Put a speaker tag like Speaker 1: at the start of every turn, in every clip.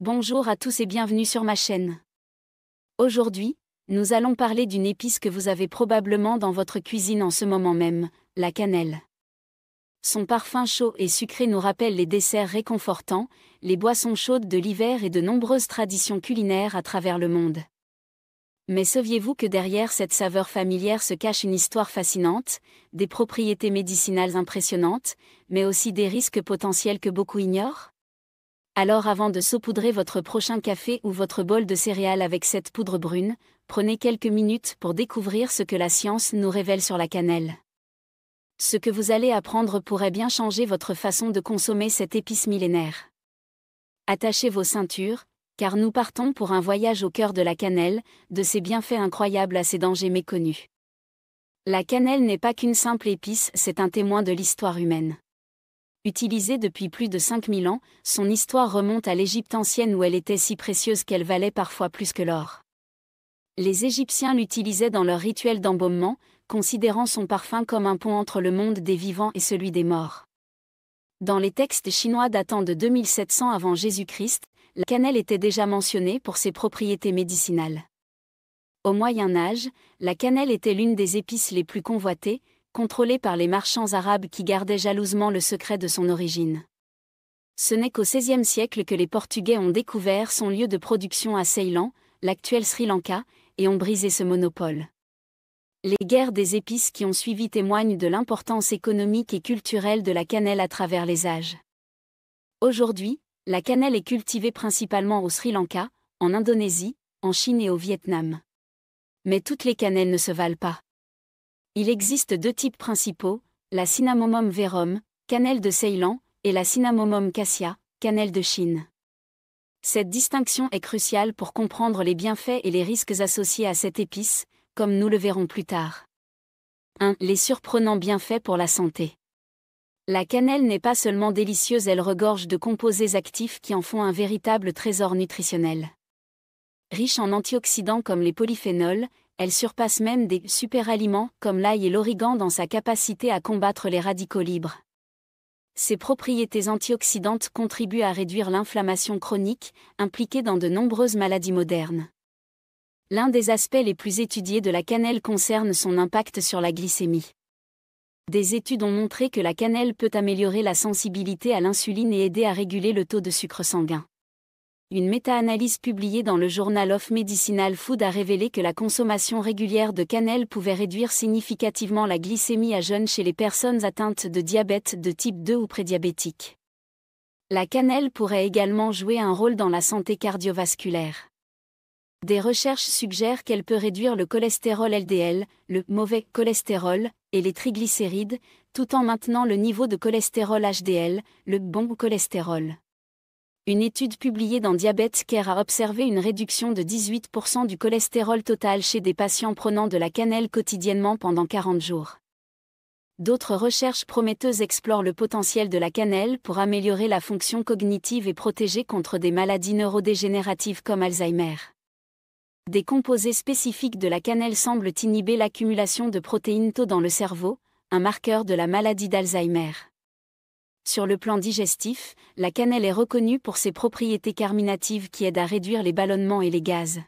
Speaker 1: Bonjour à tous et bienvenue sur ma chaîne. Aujourd'hui, nous allons parler d'une épice que vous avez probablement dans votre cuisine en ce moment même, la cannelle. Son parfum chaud et sucré nous rappelle les desserts réconfortants, les boissons chaudes de l'hiver et de nombreuses traditions culinaires à travers le monde. Mais saviez-vous que derrière cette saveur familière se cache une histoire fascinante, des propriétés médicinales impressionnantes, mais aussi des risques potentiels que beaucoup ignorent ? Alors avant de saupoudrer votre prochain café ou votre bol de céréales avec cette poudre brune, prenez quelques minutes pour découvrir ce que la science nous révèle sur la cannelle. Ce que vous allez apprendre pourrait bien changer votre façon de consommer cette épice millénaire. Attachez vos ceintures, car nous partons pour un voyage au cœur de la cannelle, de ses bienfaits incroyables à ses dangers méconnus. La cannelle n'est pas qu'une simple épice, c'est un témoin de l'histoire humaine. Utilisée depuis plus de 5000 ans, son histoire remonte à l'Égypte ancienne où elle était si précieuse qu'elle valait parfois plus que l'or. Les Égyptiens l'utilisaient dans leur rituel d'embaumement, considérant son parfum comme un pont entre le monde des vivants et celui des morts. Dans les textes chinois datant de 2700 avant Jésus-Christ, la cannelle était déjà mentionnée pour ses propriétés médicinales. Au Moyen Âge, la cannelle était l'une des épices les plus convoitées, contrôlée par les marchands arabes qui gardaient jalousement le secret de son origine. Ce n'est qu'au XVIe siècle que les Portugais ont découvert son lieu de production à Ceylan, l'actuel Sri Lanka, et ont brisé ce monopole. Les guerres des épices qui ont suivi témoignent de l'importance économique et culturelle de la cannelle à travers les âges. Aujourd'hui, la cannelle est cultivée principalement au Sri Lanka, en Indonésie, en Chine et au Vietnam. Mais toutes les cannelles ne se valent pas. Il existe deux types principaux, la Cinnamomum verum, cannelle de Ceylan, et la Cinnamomum cassia, cannelle de Chine. Cette distinction est cruciale pour comprendre les bienfaits et les risques associés à cette épice, comme nous le verrons plus tard. 1. Les surprenants bienfaits pour la santé. La cannelle n'est pas seulement délicieuse, elle regorge de composés actifs qui en font un véritable trésor nutritionnel. Riche en antioxydants comme les polyphénols, elle surpasse même des superaliments comme l'ail et l'origan dans sa capacité à combattre les radicaux libres. Ses propriétés antioxydantes contribuent à réduire l'inflammation chronique, impliquée dans de nombreuses maladies modernes. L'un des aspects les plus étudiés de la cannelle concerne son impact sur la glycémie. Des études ont montré que la cannelle peut améliorer la sensibilité à l'insuline et aider à réguler le taux de sucre sanguin. Une méta-analyse publiée dans le Journal of Medicinal Food a révélé que la consommation régulière de cannelle pouvait réduire significativement la glycémie à jeun chez les personnes atteintes de diabète de type 2 ou prédiabétique. La cannelle pourrait également jouer un rôle dans la santé cardiovasculaire. Des recherches suggèrent qu'elle peut réduire le cholestérol LDL, le mauvais cholestérol, et les triglycérides, tout en maintenant le niveau de cholestérol HDL, le bon cholestérol. Une étude publiée dans Diabetes Care a observé une réduction de 18% du cholestérol total chez des patients prenant de la cannelle quotidiennement pendant 40 jours. D'autres recherches prometteuses explorent le potentiel de la cannelle pour améliorer la fonction cognitive et protéger contre des maladies neurodégénératives comme Alzheimer. Des composés spécifiques de la cannelle semblent inhiber l'accumulation de protéines tau dans le cerveau, un marqueur de la maladie d'Alzheimer. Sur le plan digestif, la cannelle est reconnue pour ses propriétés carminatives qui aident à réduire les ballonnements et les gaz.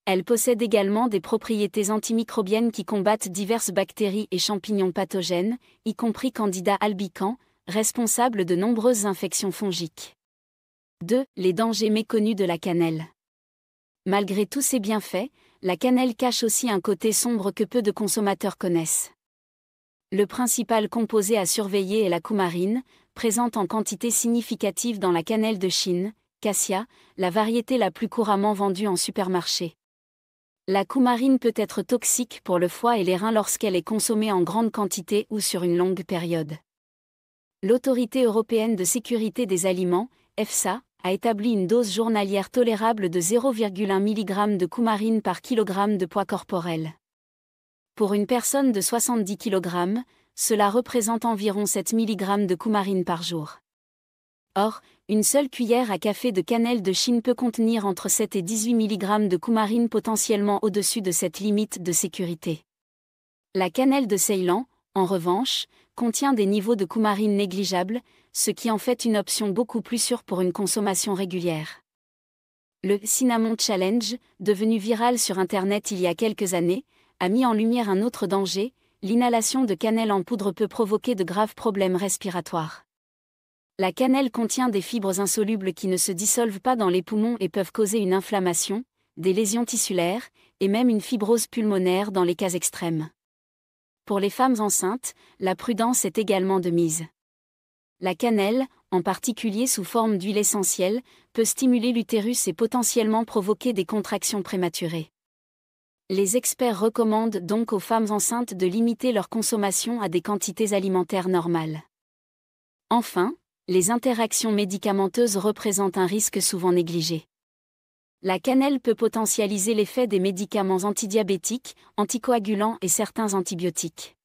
Speaker 1: Elle possède également des propriétés antimicrobiennes qui combattent diverses bactéries et champignons pathogènes, y compris Candida albicans, responsable de nombreuses infections fongiques. 2. Les dangers méconnus de la cannelle. Malgré tous ses bienfaits, la cannelle cache aussi un côté sombre que peu de consommateurs connaissent. Le principal composé à surveiller est la coumarine, présente en quantité significative dans la cannelle de Chine, cassia, la variété la plus couramment vendue en supermarché. La coumarine peut être toxique pour le foie et les reins lorsqu'elle est consommée en grande quantité ou sur une longue période. L'Autorité européenne de sécurité des aliments, EFSA, a établi une dose journalière tolérable de 0,1 mg de coumarine par kilogramme de poids corporel. Pour une personne de 70 kg, cela représente environ 7 mg de coumarine par jour. Or, une seule cuillère à café de cannelle de Chine peut contenir entre 7 et 18 mg de coumarine potentiellement au-dessus de cette limite de sécurité. La cannelle de Ceylan, en revanche, contient des niveaux de coumarine négligeables, ce qui en fait une option beaucoup plus sûre pour une consommation régulière. Le Cinnamon Challenge, devenu viral sur Internet il y a quelques années, a mis en lumière un autre danger: l'inhalation de cannelle en poudre peut provoquer de graves problèmes respiratoires. La cannelle contient des fibres insolubles qui ne se dissolvent pas dans les poumons et peuvent causer une inflammation, des lésions tissulaires, et même une fibrose pulmonaire dans les cas extrêmes. Pour les femmes enceintes, la prudence est également de mise. La cannelle, en particulier sous forme d'huile essentielle, peut stimuler l'utérus et potentiellement provoquer des contractions prématurées. Les experts recommandent donc aux femmes enceintes de limiter leur consommation à des quantités alimentaires normales. Enfin, les interactions médicamenteuses représentent un risque souvent négligé. La cannelle peut potentialiser l'effet des médicaments antidiabétiques, anticoagulants et certains antibiotiques.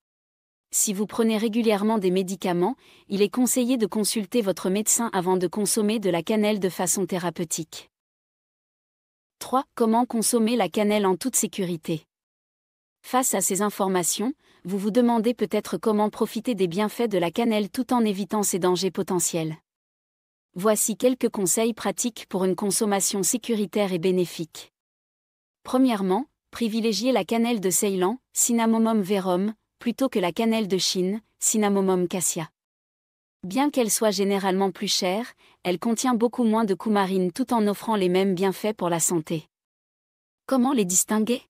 Speaker 1: Si vous prenez régulièrement des médicaments, il est conseillé de consulter votre médecin avant de consommer de la cannelle de façon thérapeutique. 3. Comment consommer la cannelle en toute sécurité? Face à ces informations, vous vous demandez peut-être comment profiter des bienfaits de la cannelle tout en évitant ses dangers potentiels. Voici quelques conseils pratiques pour une consommation sécuritaire et bénéfique. Premièrement, privilégiez la cannelle de Ceylan, Cinnamomum verum, plutôt que la cannelle de Chine, Cinnamomum cassia. Bien qu'elle soit généralement plus chère, elle contient beaucoup moins de coumarine tout en offrant les mêmes bienfaits pour la santé. Comment les distinguer?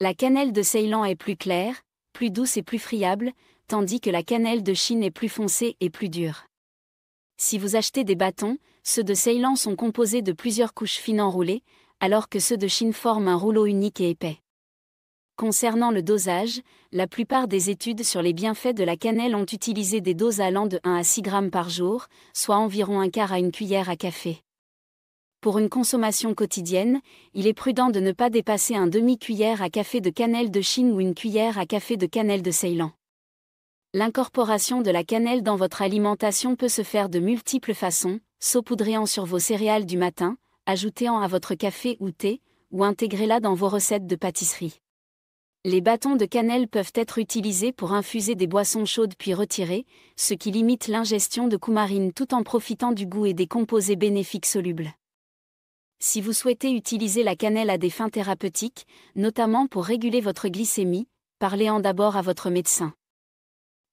Speaker 1: La cannelle de Ceylan est plus claire, plus douce et plus friable, tandis que la cannelle de Chine est plus foncée et plus dure. Si vous achetez des bâtons, ceux de Ceylan sont composés de plusieurs couches fines enroulées, alors que ceux de Chine forment un rouleau unique et épais. Concernant le dosage, la plupart des études sur les bienfaits de la cannelle ont utilisé des doses allant de 1 à 6 grammes par jour, soit environ un quart à une cuillère à café. Pour une consommation quotidienne, il est prudent de ne pas dépasser un demi-cuillère à café de cannelle de Chine ou une cuillère à café de cannelle de Ceylan. L'incorporation de la cannelle dans votre alimentation peut se faire de multiples façons: saupoudrée sur vos céréales du matin, ajoutée-en à votre café ou thé, ou intégrez-la dans vos recettes de pâtisserie. Les bâtons de cannelle peuvent être utilisés pour infuser des boissons chaudes puis retirer, ce qui limite l'ingestion de coumarine tout en profitant du goût et des composés bénéfiques solubles. Si vous souhaitez utiliser la cannelle à des fins thérapeutiques, notamment pour réguler votre glycémie, parlez-en d'abord à votre médecin.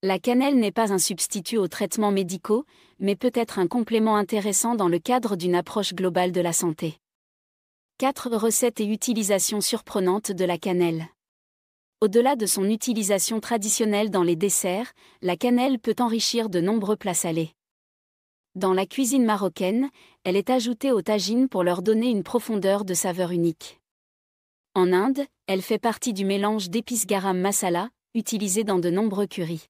Speaker 1: La cannelle n'est pas un substitut aux traitements médicaux, mais peut être un complément intéressant dans le cadre d'une approche globale de la santé. 4 recettes et utilisations surprenantes de la cannelle. Au-delà de son utilisation traditionnelle dans les desserts, la cannelle peut enrichir de nombreux plats salés. Dans la cuisine marocaine, elle est ajoutée aux tagines pour leur donner une profondeur de saveur unique. En Inde, elle fait partie du mélange d'épices garam masala, utilisé dans de nombreux currys.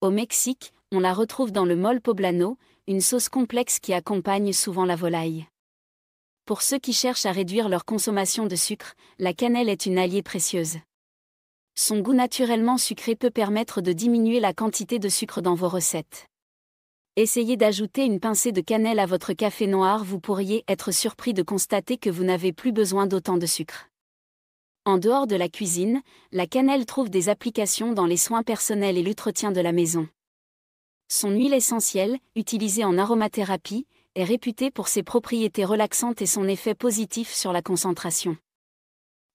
Speaker 1: Au Mexique, on la retrouve dans le mole poblano, une sauce complexe qui accompagne souvent la volaille. Pour ceux qui cherchent à réduire leur consommation de sucre, la cannelle est une alliée précieuse. Son goût naturellement sucré peut permettre de diminuer la quantité de sucre dans vos recettes. Essayez d'ajouter une pincée de cannelle à votre café noir, vous pourriez être surpris de constater que vous n'avez plus besoin d'autant de sucre. En dehors de la cuisine, la cannelle trouve des applications dans les soins personnels et l'entretien de la maison. Son huile essentielle, utilisée en aromathérapie, est réputée pour ses propriétés relaxantes et son effet positif sur la concentration.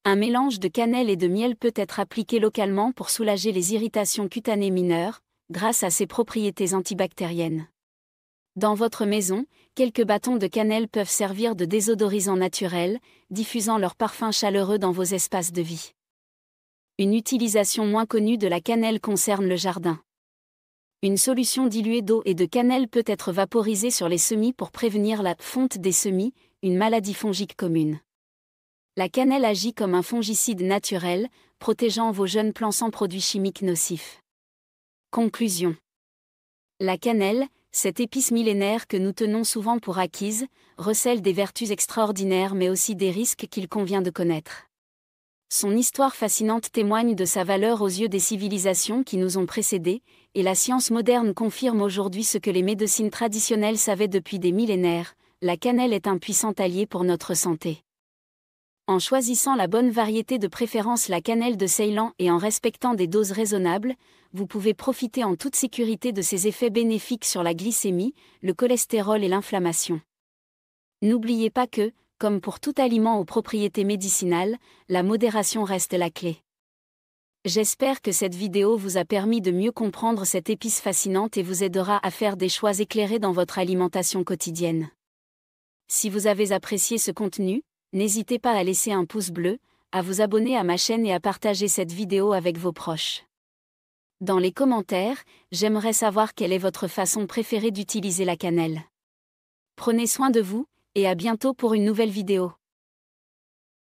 Speaker 1: Un mélange de cannelle et de miel peut être appliqué localement pour soulager les irritations cutanées mineures, grâce à ses propriétés antibactériennes. Dans votre maison, quelques bâtons de cannelle peuvent servir de désodorisant naturel, diffusant leur parfum chaleureux dans vos espaces de vie. Une utilisation moins connue de la cannelle concerne le jardin. Une solution diluée d'eau et de cannelle peut être vaporisée sur les semis pour prévenir la fonte des semis, une maladie fongique commune. La cannelle agit comme un fongicide naturel, protégeant vos jeunes plants sans produits chimiques nocifs. Conclusion. La cannelle, cette épice millénaire que nous tenons souvent pour acquise, recèle des vertus extraordinaires mais aussi des risques qu'il convient de connaître. Son histoire fascinante témoigne de sa valeur aux yeux des civilisations qui nous ont précédés, et la science moderne confirme aujourd'hui ce que les médecines traditionnelles savaient depuis des millénaires: la cannelle est un puissant allié pour notre santé. En choisissant la bonne variété, de préférence la cannelle de Ceylan, et en respectant des doses raisonnables, vous pouvez profiter en toute sécurité de ses effets bénéfiques sur la glycémie, le cholestérol et l'inflammation. N'oubliez pas que, comme pour tout aliment aux propriétés médicinales, la modération reste la clé. J'espère que cette vidéo vous a permis de mieux comprendre cette épice fascinante et vous aidera à faire des choix éclairés dans votre alimentation quotidienne. Si vous avez apprécié ce contenu, n'hésitez pas à laisser un pouce bleu, à vous abonner à ma chaîne et à partager cette vidéo avec vos proches. Dans les commentaires, j'aimerais savoir quelle est votre façon préférée d'utiliser la cannelle. Prenez soin de vous, et à bientôt pour une nouvelle vidéo.